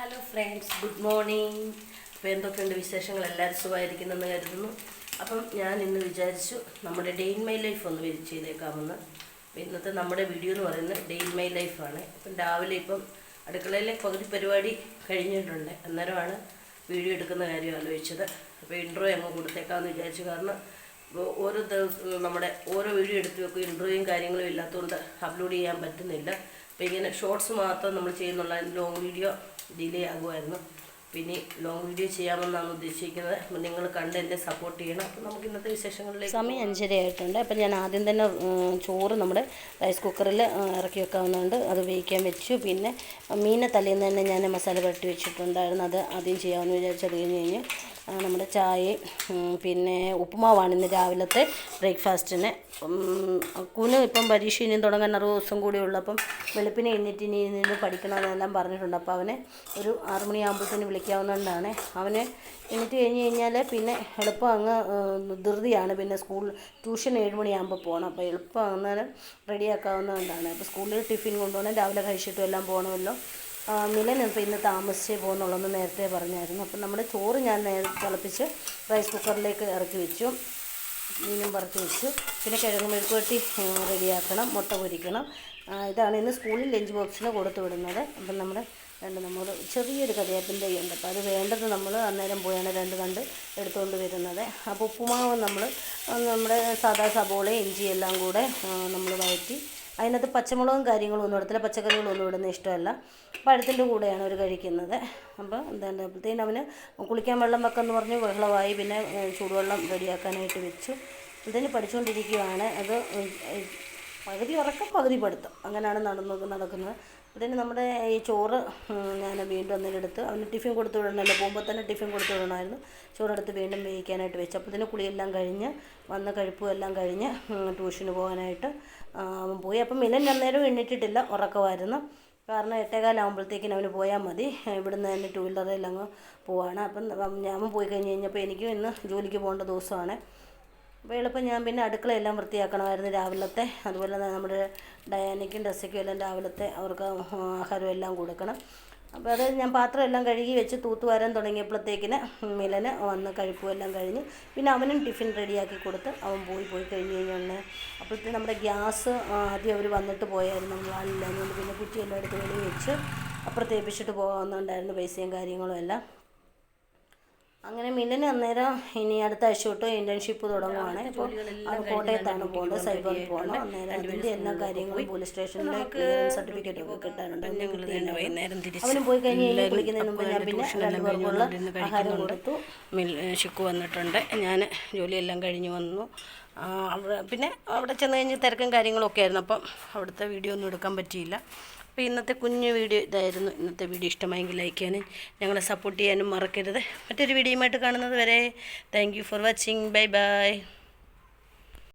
Hello friends, good morning. അപ്പോൾ എന്തൊക്കെയുണ്ട് വിശേഷങ്ങൾ? എല്ലാവരും സുഖമായിരിക്കുന്നെന്ന് കരുതുന്നു. അപ്പം ഞാൻ ഇന്ന് വിചാരിച്ചു നമ്മുടെ ഡേ ഇൻ മൈ ലൈഫ് ഒന്ന് ചെയ്തേക്കാമെന്ന്. അപ്പോൾ ഇന്നത്തെ നമ്മുടെ വീഡിയോ എന്ന് പറയുന്നത് ഡേ ഇൻ മൈ ലൈഫാണ്. അപ്പം രാവിലെ ഇപ്പം അടുക്കളയിലെ പകുതി പരിപാടി കഴിഞ്ഞിട്ടുണ്ട്. അന്നേരമാണ് വീഡിയോ എടുക്കുന്ന കാര്യം ആലോചിച്ചത്. അപ്പോൾ ഇൻട്രോ അങ്ങ് കൊടുത്തേക്കാമെന്ന് വിചാരിച്ചു. കാരണം ഓരോ ദിവസം നമ്മുടെ ഓരോ വീഡിയോ എടുത്ത് വെക്കും, ഇൻട്രോയും കാര്യങ്ങളും ഇല്ലാത്തതുകൊണ്ട് അപ്ലോഡ് ചെയ്യാൻ പറ്റുന്നില്ല. അപ്പോൾ ഇങ്ങനെ ഷോർട്സ് മാത്രം നമ്മൾ ചെയ്യുന്നുള്ള ലോങ് വീഡിയോ ഡിലേ ആകുമായിരുന്നു. പിന്നെ ലോങ് വീഡിയോ ചെയ്യാമെന്നാണ് ഉദ്ദേശിക്കുന്നത്. അപ്പം നിങ്ങൾ കണ്ട് എന്നെ സപ്പോർട്ട് ചെയ്യണം. അപ്പം നമുക്ക് ഇന്നത്തെ വിശേഷങ്ങളിലേക്ക്. സമയം 5:30 ആയിട്ടുണ്ട്. അപ്പം ഞാൻ ആദ്യം തന്നെ ചോറ് നമ്മുടെ റൈസ് കുക്കറിൽ ഇറക്കി വെക്കാവുന്നതുകൊണ്ട് അത് വേവിക്കാൻ വെച്ചു. പിന്നെ മീനെ തലേന്ന് തന്നെ ഞാൻ മസാല പുരട്ടി വെച്ചിട്ടുണ്ടായിരുന്നു. അത് ആദ്യം ചെയ്യാമെന്ന് വിചാരിച്ചത് കഴിഞ്ഞ് നമ്മുടെ ചായയും പിന്നെ ഉപ്പുമാവാണ് ഇന്ന് രാവിലത്തെ ബ്രേക്ക്ഫാസ്റ്റിന്. കുന് ഇപ്പം പരീക്ഷ ഇനിയും തുടങ്ങാൻ 60 ദിവസം കൂടി ഉള്ളു. അപ്പം വെളുപ്പിനെ എഴുന്നേറ്റ് ഇനി നിന്ന് പഠിക്കണമെന്നെല്ലാം പറഞ്ഞിട്ടുണ്ട്. അപ്പോൾ അവനെ ഒരു 6 മണിയാകുമ്പോഴത്തേന് വിളിക്കാവുന്നതുകൊണ്ടാണ്. അവന് എണീറ്റ് കഴിഞ്ഞ് കഴിഞ്ഞാൽ പിന്നെ എളുപ്പം അങ്ങ് ധൃതിയാണ്. പിന്നെ ട്യൂഷൻ 7 മണിയാകുമ്പോൾ പോകണം. അപ്പോൾ എളുപ്പം അന്നേരം റെഡിയാക്കാവുന്നതുകൊണ്ടാണ്. അപ്പോൾ സ്കൂളിൽ ടിഫിൻ കൊണ്ടുപോകണം, രാവിലെ കഴിച്ചിട്ടും എല്ലാം പോകണമല്ലോ. മിലൻ ഇപ്പോൾ ഇന്ന് താമസിച്ചേ പോകുന്നുള്ളൂ നേരത്തെ പറഞ്ഞായിരുന്നു. അപ്പം നമ്മുടെ ചോറ് ഞാൻ തിളപ്പിച്ച് റൈസ് കുക്കറിലേക്ക് ഇറക്കി വെച്ചു. മീനും വറുത്ത് വെച്ചു. പിന്നെ കിഴങ്ങ് മെഴുക്കുവരട്ടി റെഡിയാക്കണം, മുട്ട പൊരിക്കണം. ഇതാണ് ഇന്ന് സ്കൂളിൽ ലഞ്ച് ബോക്സിന് കൊടുത്തു വിടുന്നത്. അപ്പം നമ്മൾ ചെറിയൊരു കരിവേപ്പിൻ്റെ തൈയുണ്ട്. അപ്പോൾ അത് വേണ്ടത് നമ്മൾ അന്നേരം പോയാണ് 2 കണ്ട് എടുത്തുകൊണ്ട് വരുന്നത്. അപ്പോൾ ഉപ്പുമാവ് നമ്മുടെ സാധാ സബോളയും ഇഞ്ചി എല്ലാം കൂടെ നമ്മൾ വഴറ്റി, അതിനകത്ത് പച്ചമുളകും കാര്യങ്ങളും ഒന്നും ഇടത്തില്ല, പച്ചക്കറികളൊന്നും ഇടുന്ന ഇഷ്ടമല്ല. പഴത്തിൻ്റെ കൂടെയാണ് അവർ കഴിക്കുന്നത്. അപ്പോൾ എന്താണ് അപ്പോഴത്തേനും അവന് കുളിക്കാൻ വെള്ളം വെക്കാമെന്ന് പറഞ്ഞ് വെള്ളമായി. പിന്നെ ചൂടുവെള്ളം റെഡിയാക്കാനായിട്ട് വെച്ചു. ഇതിന് പഠിച്ചുകൊണ്ടിരിക്കുകയാണ്. അത് പകുതി ഉറക്കം പകുതി പഠിത്തം, അങ്ങനെയാണ് നടക്കുന്നത്. അതിന് നമ്മുടെ ഈ ചോറ് ഞാൻ വീണ്ടും അന്നേരമെടുത്ത് അവന് ടിഫിൻ കൊടുത്തു വിടണമല്ലോ, പോകുമ്പോൾ തന്നെ ടിഫിൻ കൊടുത്തു വിടണമായിരുന്നു. ചോറെടുത്ത് വീണ്ടും വേവിക്കാനായിട്ട് വെച്ചു. അപ്പോൾ ഇതിന് കുളിയെല്ലാം കഴിഞ്ഞ് വന്ന് കഴിപ്പും എല്ലാം കഴിഞ്ഞ് ട്യൂഷന് പോകാനായിട്ട് അവൻ പോയി. അപ്പം മിലൻ അന്നേരം എണ്ണിട്ടിട്ടില്ല, ഉറക്കമായിരുന്നു. കാരണം 8:15 അവന് പോയാൽ മതി. ഇവിടുന്ന് തന്നെ 2 വീലറിൽ അങ്ങ് പോവാണ്. അപ്പം ഞാൻ പോയി കഴിഞ്ഞ് കഴിഞ്ഞപ്പോൾ എനിക്കും ഇന്ന് ജോലിക്ക് പോകേണ്ട ദിവസമാണ്. അപ്പോൾ എളുപ്പം ഞാൻ പിന്നെ അടുക്കളയെല്ലാം വൃത്തിയാക്കണമായിരുന്നു രാവിലത്തെ. അതുപോലെ തന്നെ നമ്മുടെ ഡയാനയ്ക്കും ഡ്രസ്സയ്ക്കും എല്ലാം രാവിലത്തെ അവർക്ക് ആഹാരം എല്ലാം കൊടുക്കണം. അപ്പോൾ അത് ഞാൻ പാത്രം എല്ലാം കഴുകി വെച്ച് തൂത്തുവാരാൻ തുടങ്ങിയപ്പോഴത്തേക്കിന് മിലന് വന്ന് കഴിപ്പും എല്ലാം കഴിഞ്ഞ് പിന്നെ അവനും ടിഫിൻ റെഡിയാക്കി കൊടുത്ത് അവൻ പോയി കഴിഞ്ഞ് കഴിഞ്ഞാൽ അപ്പോഴത്തെ നമ്മുടെ ഗ്യാസ് ആദ്യം അവർ വന്നിട്ട് പോയായിരുന്നു. നമ്മൾ ആളില്ലാഞ്ഞുകൊണ്ട് പിന്നെ കുറ്റിയെല്ലാം എടുത്ത് വെളിയിൽ വെച്ച് അപ്പുറത്തേപ്പിച്ചിട്ട് പോകാവുന്നുണ്ടായിരുന്നു പൈസയും കാര്യങ്ങളും എല്ലാം. അങ്ങനെ മിലന് അന്നേരം ഇനി അടുത്ത ആഴ്ച തൊട്ട് ഇൻറ്റേൺഷിപ്പ് തുടങ്ങുവാണ്. ഇപ്പോൾ അത് കോട്ടയത്താണ് പോകുന്നത്, സൈബറിൽ പോകണം. അന്നേരം അതിൻ്റെ എല്ലാ കാര്യങ്ങളും പോലീസ് സ്റ്റേഷനിലേക്ക് സർട്ടിഫിക്കറ്റ് ഒക്കെ കിട്ടാനുണ്ട്. അവനും പോയി കഴിഞ്ഞ് വിളിക്കുന്നതിന് മുമ്പ് ഞാൻ പിന്നെ 2 പേർക്കുള്ള ആഹാരം കൊടുത്തു. ഷിക്കു വന്നിട്ടുണ്ട്. ഞാൻ ജോലിയെല്ലാം കഴിഞ്ഞ് വന്നു. പിന്നെ അവിടെ ചെന്ന് കഴിഞ്ഞ് തിരക്കും കാര്യങ്ങളൊക്കെ ആയിരുന്നു. അപ്പം അവിടുത്തെ വീഡിയോ ഒന്നും എടുക്കാൻ പറ്റിയില്ല. അപ്പോൾ ഇന്നത്തെ കുഞ്ഞു വീഡിയോ ഇതായിരുന്നു. ഇന്നത്തെ വീഡിയോ ഇഷ്ടമായെങ്കിൽ ലൈക്ക് ചെയ്യാനും ഞങ്ങളെ സപ്പോർട്ട് ചെയ്യാനും മറക്കരുത്. മറ്റൊരു വീഡിയോയുമായിട്ട് കാണുന്നത് വരെ thank you for watching. Bye bye.